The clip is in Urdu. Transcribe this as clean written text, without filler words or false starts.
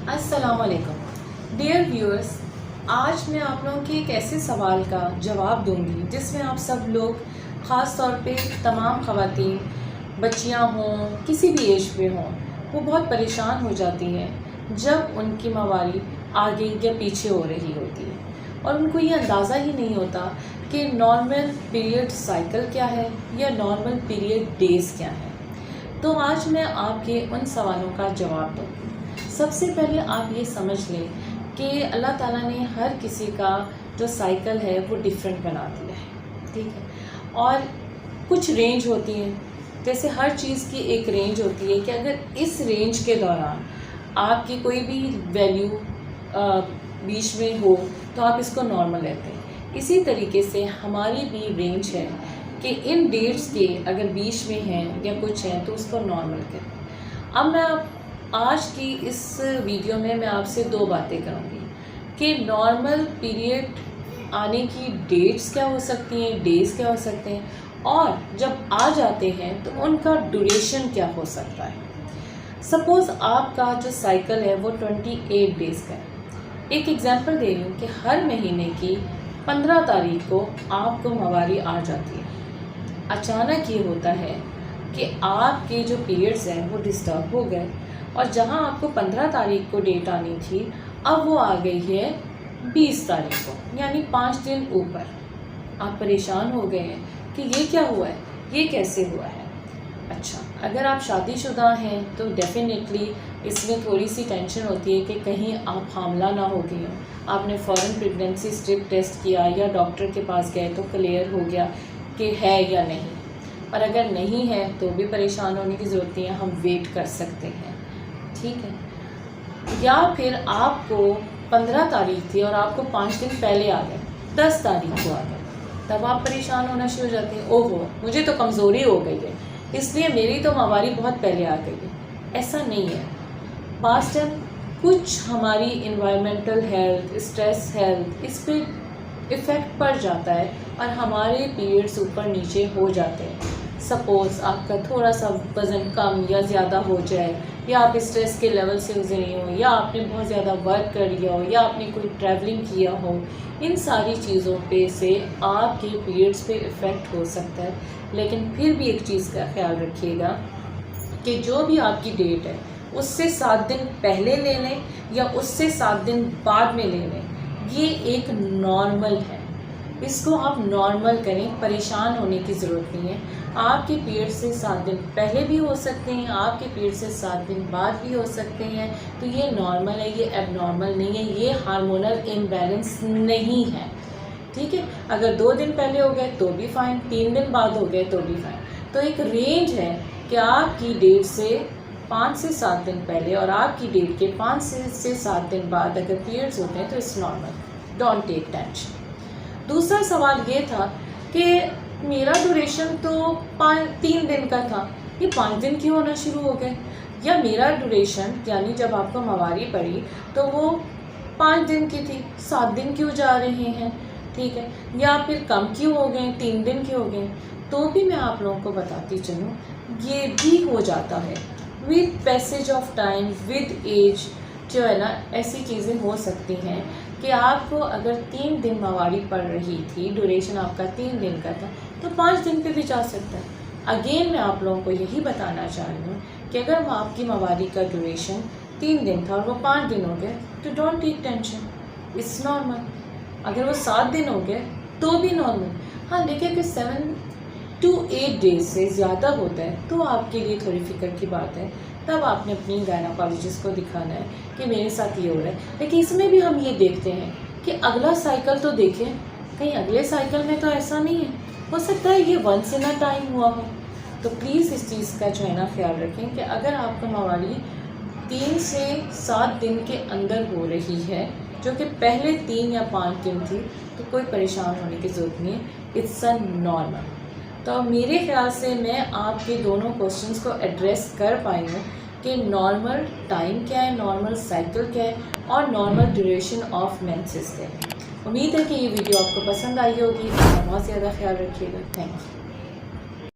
السلام علیکم ڈیئر ویورز، آج میں آپ لوگوں کے ایک ایسے سوال کا جواب دوں گی جس میں آپ سب لوگ، خاص طور پہ تمام خواتین، بچیاں ہوں کسی بھی ایج پہ ہوں، وہ بہت پریشان ہو جاتی ہیں جب ان کی ماواری آگے یا پیچھے ہو رہی ہوتی ہے اور ان کو یہ اندازہ ہی نہیں ہوتا کہ نارمل پیریڈ سائیکل کیا ہے یا نارمل پیریڈ ڈیز کیا ہے۔ تو آج میں آپ کے ان سوالوں کا جواب دوں گی۔ سب سے پہلے آپ یہ سمجھ لیں کہ اللہ تعالیٰ نے ہر کسی کا جو سائیکل ہے وہ ڈیفرنٹ بنا دیا ہے، ٹھیک ہے، اور کچھ رینج ہوتی ہیں، جیسے ہر چیز کی ایک رینج ہوتی ہے کہ اگر اس رینج کے دوران آپ کی کوئی بھی ویلیو بیچ میں ہو تو آپ اس کو نارمل لیتے ہیں۔ اسی طریقے سے ہماری بھی رینج ہے کہ ان ڈیٹس کے اگر بیچ میں ہیں یا کچھ ہیں تو اس کو نارمل کہتے ہیں۔ اب میں آج کی اس ویڈیو میں آپ سے دو باتیں کروں گی کہ نارمل پیریڈ آنے کی ڈیٹس کیا ہو سکتی ہیں، ڈیز کیا ہو سکتے ہیں، اور جب آ جاتے ہیں تو ان کا ڈوریشن کیا ہو سکتا ہے۔ سپوز آپ کا جو سائیکل ہے وہ 28 ڈیز کا ہے۔ ایک ایگزامپل دے رہی ہوں کہ ہر مہینے کی 15 تاریخ کو آپ کو ماواری آ جاتی ہے۔ اچانک یہ ہوتا ہے کہ آپ کے جو پیریڈز ہیں وہ ڈسٹرب ہو گئے اور جہاں آپ کو 15 تاریخ کو ڈیٹ آنی تھی اب وہ آ گئی ہے 20 تاریخ کو، یعنی 5 دن اوپر۔ آپ پریشان ہو گئے ہیں کہ یہ کیا ہوا ہے، یہ کیسے ہوا ہے۔ اچھا، اگر آپ شادی شدہ ہیں تو ڈیفینیٹلی اس میں تھوڑی سی ٹینشن ہوتی ہے کہ کہیں آپ حاملہ نہ ہو گئی ہوں۔ آپ نے فوراً پریگننسی اسٹرپ ٹیسٹ کیا یا ڈاکٹر کے پاس گئے تو کلیئر ہو گیا کہ ہے یا نہیں، اور اگر نہیں ہے تو بھی پریشان ہونے کی ضرورت نہیں ہے، ہم ویٹ کر سکتے ہیں، ٹھیک ہے۔ یا پھر آپ کو 15 تاریخ تھی اور آپ کو 5 دن پہلے آ گئے، 10 تاریخ کو آ گئے، تب آپ پریشان ہونا شروع ہو جاتے ہیں، اوہو مجھے تو کمزوری ہو گئی ہے اس لیے میری تو ماواری بہت پہلے آ گئی ہے۔ ایسا نہیں ہے۔ بعض ٹائم کچھ ہماری انوائرمنٹل ہیلتھ، اسٹریس ہیلتھ، اس پہ ایفیکٹ پڑ جاتا ہے اور ہمارے پیریڈس اوپر نیچے ہو جاتے ہیں۔ سپوز آپ کا تھوڑا سا وزن کم یا زیادہ ہو جائے، یا آپ اسٹریس کے لیول سے گزری ہوں، یا آپ نے بہت زیادہ ورک کر لیا ہو، یا آپ نے کوئی ٹریولنگ کیا ہو، ان ساری چیزوں پہ سے آپ کے پیریڈس پہ ایفیکٹ ہو سکتا ہے۔ لیکن پھر بھی ایک چیز کا خیال رکھیے گا کہ جو بھی آپ کی ڈیٹ ہے اس سے 7 دن پہلے لے لیں یا اس سے 7 دن بعد میں لے لیں، یہ ایک نارمل ہے، اس کو آپ نارمل کریں، پریشان ہونے کی ضرورت نہیں ہے۔ آپ کے پیریڈ سے 7 دن پہلے بھی ہو سکتے ہیں، آپ کے پیریڈ سے 7 دن بعد بھی ہو سکتے ہیں، تو یہ نارمل ہے، یہ ایب نارمل نہیں ہے، یہ ہارمونل امبیلنس نہیں ہے، ٹھیک ہے۔ اگر 2 دن پہلے ہو گئے تو بھی فائن، 3 دن بعد ہو گئے تو بھی فائن۔ تو ایک رینج ہے کہ آپ کی ڈیٹ سے 5 سے 7 دن پہلے اور آپ کی ڈیٹ کے 5 سے 7 دن بعد اگر پیریڈز ہوتے ہیں تو it's normal, don't take tension. دوسرا سوال یہ تھا کہ میرا ڈوریشن تو 3 دن کا تھا، یہ 5 دن کیوں ہونا شروع ہو گئے، یا میرا ڈوریشن یعنی جب آپ کو ماواری پڑی تو وہ 5 دن کی تھی، 7 دن کیوں جا رہے ہیں، ٹھیک ہے، یا پھر کم کیوں ہو گئے، 3 دن کیوں ہو گئے۔ تو بھی میں آپ لوگوں کو بتاتی چلوں، یہ بھی ہو جاتا ہے with passage of time, with age, جو ہے نا ایسی چیزیں ہو سکتی ہیں کہ آپ کو اگر 3 دن ماواری پڑ رہی تھی، ڈوریشن آپ کا 3 دن کا تھا، تو 5 دن پہ بھی جا سکتا ہے۔ اگین میں آپ لوگوں کو یہی بتانا چاہ رہی ہوں کہ اگر آپ کی ماواری کا ڈوریشن 3 دن تھا اور وہ 5 دن ہو گئے تو don't take tension, it's normal. اگر وہ 7 دن ہو گئے تو بھی نارمل۔ ہاں دیکھیں کہ 7 to 8 ڈیز سے زیادہ ہوتا ہے تو آپ کے لیے تھوڑی فکر کی بات ہے، تب آپ نے اپنی گائناکالوجسٹ کو دکھانا ہے کہ میرے ساتھ یہ ہو رہا ہے۔ لیکن اس میں بھی ہم یہ دیکھتے ہیں کہ اگلا سائیکل تو دیکھیں، کہیں اگلے سائیکل میں تو ایسا نہیں ہے، ہو سکتا ہے یہ ونس ان اے ٹائم ہوا ہو۔ تو پلیز اس چیز کا جو ہے نا خیال رکھیں کہ اگر آپ کا ماواری 3 سے 7 دن کے اندر ہو رہی ہے، جو کہ پہلے 3 یا 5 دن تھی، تو کوئی پریشان ہونے کی ضرورت نہیں ہے، اٹس اے نارمل۔ تو میرے خیال سے میں آپ کے دونوں کوشچنس کو ایڈریس کر پائی ہوں کہ نارمل ٹائم کیا ہے، نارمل سائیکل کیا ہے، اور نارمل ڈیوریشن آف مینسز کیا ہے۔ امید ہے کہ یہ ویڈیو آپ کو پسند آئی ہوگی، بہت زیادہ خیال رکھیے گا، تھینک یو۔